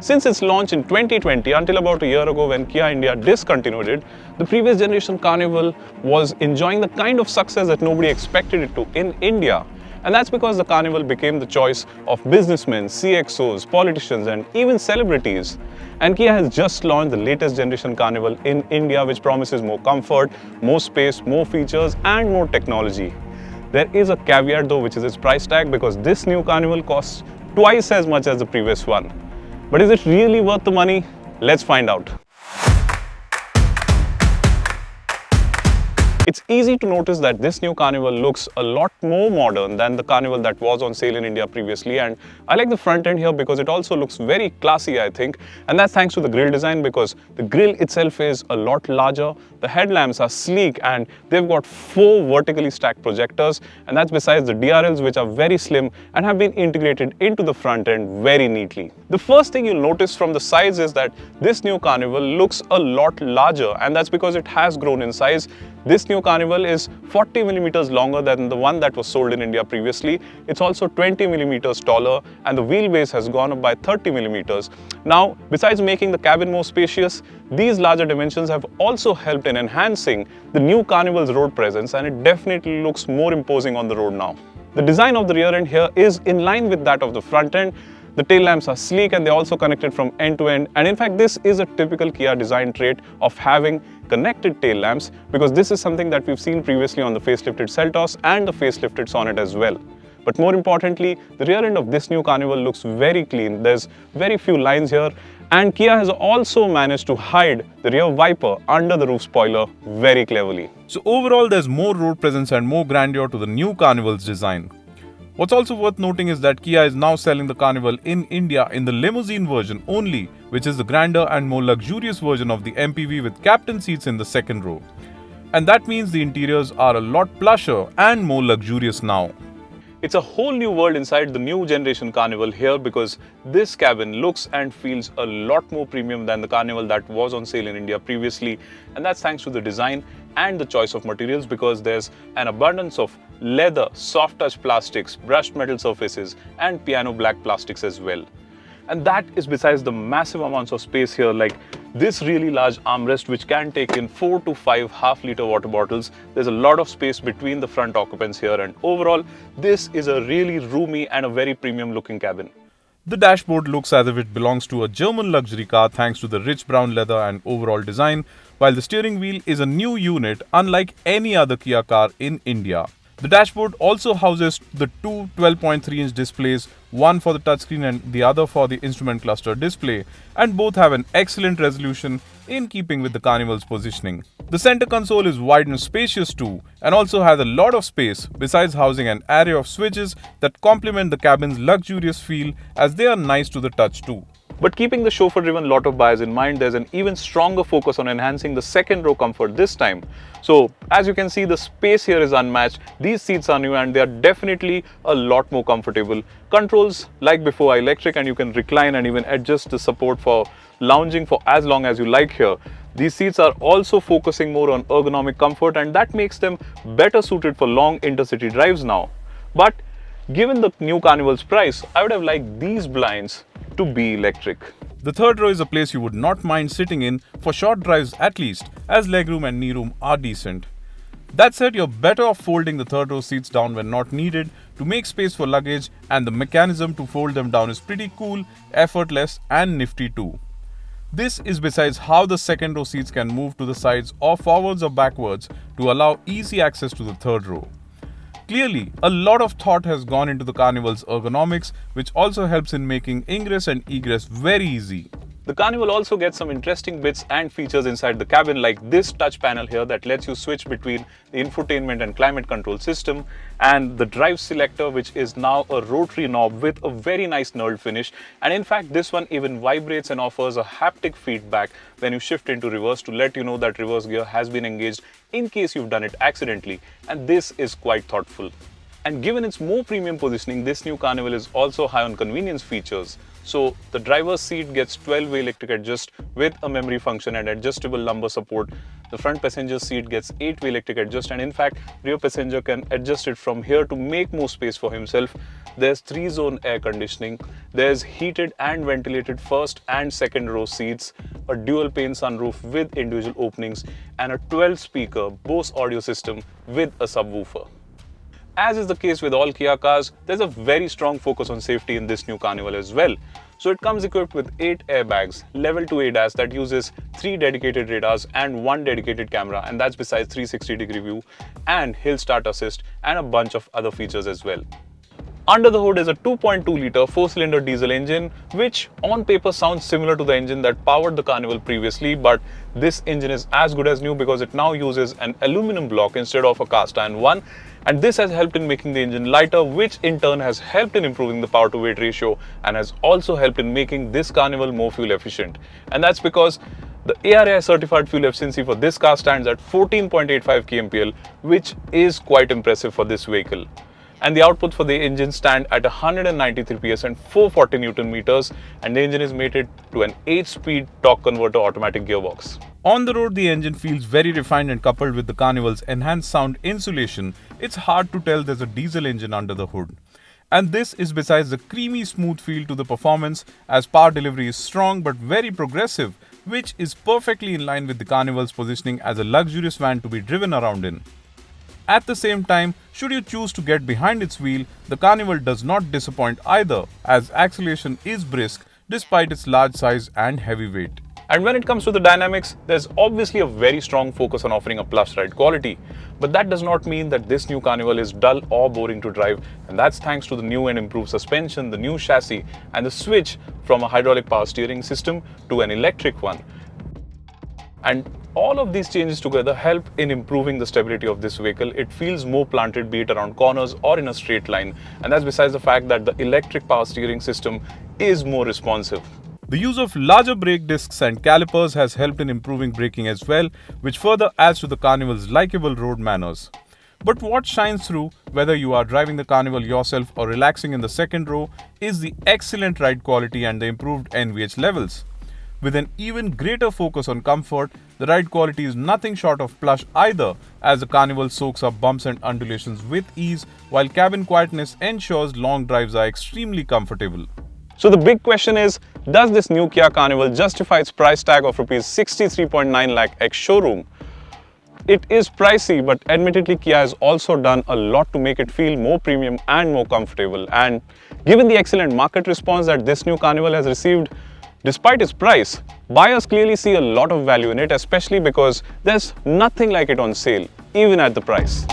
Since its launch in 2020 until about a year ago when Kia India discontinued it, the previous generation Carnival was enjoying the kind of success that nobody expected it to in India. And that's because the Carnival became the choice of businessmen, CXOs, politicians and even celebrities. And Kia has just launched the latest generation Carnival in India, which promises more comfort, more space, more features and more technology. There is a caveat though, which is its price tag, because this new Carnival costs twice as much as the previous one. But is it really worth the money? Let's find out. It's easy to notice that this new Carnival looks a lot more modern than the Carnival that was on sale in India previously, and I like the front end here because it also looks very classy, I think, and that's thanks to the grille design, because the grille itself is a lot larger, the headlamps are sleek and they've got 4 vertically stacked projectors, and that's besides the DRLs, which are very slim and have been integrated into the front end very neatly. The first thing you'll notice from the sides is that this new Carnival looks a lot larger, and that's because it has grown in size. This new Carnival is 40 millimeters longer than the one that was sold in India previously. It's also 20 millimeters taller, and the wheelbase has gone up by 30 millimeters. Now, besides making the cabin more spacious, these larger dimensions have also helped in enhancing the new Carnival's road presence, and it definitely looks more imposing on the road now. The design of the rear end here is in line with that of the front end. The tail lamps are sleek and they're also connected from end to end, and in fact this is a typical Kia design trait of having connected tail lamps, because this is something that we've seen previously on the facelifted Seltos and the facelifted Sonet as well. But more importantly, the rear end of this new Carnival looks very clean. There's very few lines here, and Kia has also managed to hide the rear wiper under the roof spoiler very cleverly. So overall, there's more road presence and more grandeur to the new Carnival's design. What's also worth noting is that Kia is now selling the Carnival in India in the Limousine version only, which is the grander and more luxurious version of the MPV with captain seats in the second row. And that means the interiors are a lot plusher and more luxurious now. It's a whole new world inside the new generation Carnival here, because this cabin looks and feels a lot more premium than the Carnival that was on sale in India previously, and that's thanks to the design and the choice of materials, because there's an abundance of leather, soft touch plastics, brushed metal surfaces and piano black plastics as well. And that is besides the massive amounts of space here, like this really large armrest which can take in 4 to 5 half-liter water bottles. There's a lot of space between the front occupants here, and overall this is a really roomy and a very premium looking cabin. The dashboard looks as if it belongs to a German luxury car thanks to the rich brown leather and overall design, while the steering wheel is a new unit unlike any other Kia car in India. The dashboard also houses the two 12.3-inch displays, one for the touchscreen and the other for the instrument cluster display, and both have an excellent resolution in keeping with the Carnival's positioning. The center console is wide and spacious too, and also has a lot of space, besides housing an array of switches that complement the cabin's luxurious feel, as they are nice to the touch too. But keeping the chauffeur-driven lot of buyers in mind, there's an even stronger focus on enhancing the second row comfort this time. So as you can see, the space here is unmatched. These seats are new and they are definitely a lot more comfortable. Controls like before are electric, and you can recline and even adjust the support for lounging for as long as you like here. These seats are also focusing more on ergonomic comfort, and that makes them better suited for long intercity drives now. But given the new Carnival's price, I would have liked these blinds to be electric. The third row is a place you would not mind sitting in for short drives at least, as legroom and knee room are decent. That said, you're better off folding the third row seats down when not needed to make space for luggage, and the mechanism to fold them down is pretty cool, effortless and nifty too. This is besides how the second row seats can move to the sides or forwards or backwards to allow easy access to the third row. Clearly, a lot of thought has gone into the Carnival's ergonomics, which also helps in making ingress and egress very easy. The Carnival also gets some interesting bits and features inside the cabin, like this touch panel here that lets you switch between the infotainment and climate control system, and the drive selector, which is now a rotary knob with a very nice knurled finish. And in fact, this one even vibrates and offers a haptic feedback when you shift into reverse to let you know that reverse gear has been engaged in case you've done it accidentally, and this is quite thoughtful. And given its more premium positioning, this new Carnival is also high on convenience features. So the driver's seat gets 12-way electric adjust with a memory function and adjustable lumbar support. The front passenger seat gets 8-way electric adjust, and in fact, rear passenger can adjust it from here to make more space for himself. There's 3-zone air conditioning. There's heated and ventilated first and second row seats, a dual pane sunroof with individual openings, and a 12-speaker Bose audio system with a subwoofer. As is the case with all Kia cars, there's a very strong focus on safety in this new Carnival as well. So it comes equipped with 8 airbags, level 2 ADAS that uses 3 dedicated radars and 1 dedicated camera, and that's besides 360-degree view and hill start assist and a bunch of other features as well. Under the hood is a 2.2-litre 4-cylinder diesel engine, which on paper sounds similar to the engine that powered the Carnival previously, but this engine is as good as new because it now uses an aluminum block instead of a cast iron one, and this has helped in making the engine lighter, which in turn has helped in improving the power to weight ratio and has also helped in making this Carnival more fuel efficient. And that's because the ARAI certified fuel efficiency for this car stands at 14.85 kmpl, which is quite impressive for this vehicle. And the outputs for the engine stand at 193 PS and 440 Newton meters, and the engine is mated to an 8-speed torque converter automatic gearbox. On the road, the engine feels very refined, and coupled with the Carnival's enhanced sound insulation, it's hard to tell there's a diesel engine under the hood. And this is besides the creamy smooth feel to the performance, as power delivery is strong but very progressive, which is perfectly in line with the Carnival's positioning as a luxurious van to be driven around in. At the same time, should you choose to get behind its wheel, the Carnival does not disappoint either, as acceleration is brisk despite its large size and heavy weight. And when it comes to the dynamics, there's obviously a very strong focus on offering a plush ride quality. But that does not mean that this new Carnival is dull or boring to drive, and that's thanks to the new and improved suspension, the new chassis, and the switch from a hydraulic power steering system to an electric one. And all of these changes together help in improving the stability of this vehicle. It feels more planted, be it around corners or in a straight line. And that's besides the fact that the electric power steering system is more responsive. The use of larger brake discs and calipers has helped in improving braking as well, which further adds to the Carnival's likable road manners. But what shines through, whether you are driving the Carnival yourself or relaxing in the second row, is the excellent ride quality and the improved NVH levels. With an even greater focus on comfort, the ride quality is nothing short of plush either, as the Carnival soaks up bumps and undulations with ease, while cabin quietness ensures long drives are extremely comfortable. So the big question is, does this new Kia Carnival justify its price tag of Rs 63.9 lakh ex-showroom? It is pricey, but admittedly Kia has also done a lot to make it feel more premium and more comfortable. And given the excellent market response that this new Carnival has received, despite its price, buyers clearly see a lot of value in it, especially because there's nothing like it on sale, even at the price.